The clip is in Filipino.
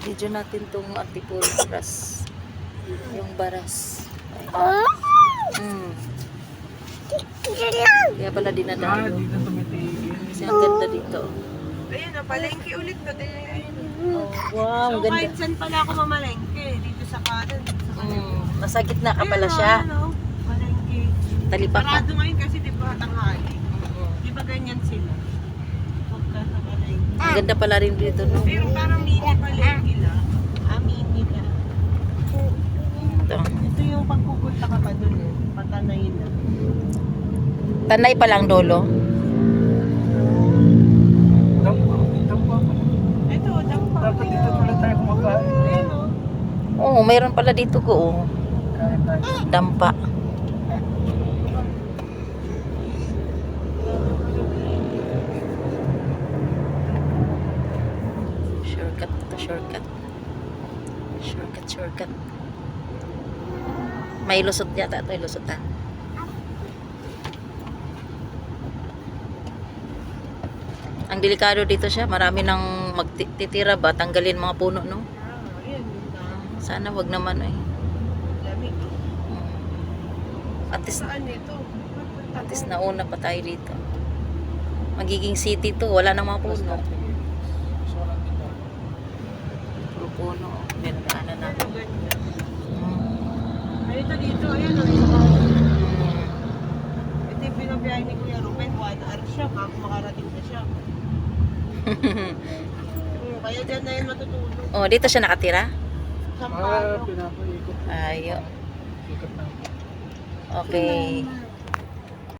Video natin tong Antipolo baras. Yung baras. Kaya pala dinadayo. Dito tumitigil. Kasi ang ganda dito. Ayun na, palengke ulit to. Oh, wow, So ang kahit ganda. saan pala ako mamalengke, dito sa kanan. Nasa gitna ka pala siya. Palengke. Talipak ka. Parado ngayon kasi di ba tanghali. Di ba ganyan sila? Pagka sa palengke. Ang ganda pala rin dito, no? Pero parang mini palengke lang. Mini lang. Ito. Ito yung pagpupunta ka pa dun eh. Patanay na. Tanay pa lang dolo. Dampa pa. Ito, dampa. Dapat dito tuloy tayo kumakain. Ayun o. Oo, mayroon pala dito ko. Oh. Kain tayo. Dampa. Shortcut to shortcut. Shortcut. May lusot yata ito, lusotan. Ang delikado dito siya, marami nang magtitira ba, tanggalin mga puno, no? Ayun, Sana wag naman eh. lamig. At least, Saan ito? nauna pa tayo dito. Magiging city to, wala nang mga puno. Puro puno, dinadaanan na. Ito ganda. Mm. Ay, ito dito, ayan o. Ito yung binabiyahe ni Kuya Ruben, 1 hour siya, makarating na siya. Kaya dyan na yun matutulog. Oh, dito siya nakatira? Sa palo. Pinapaikot. Ayo. Ikot na. Okay.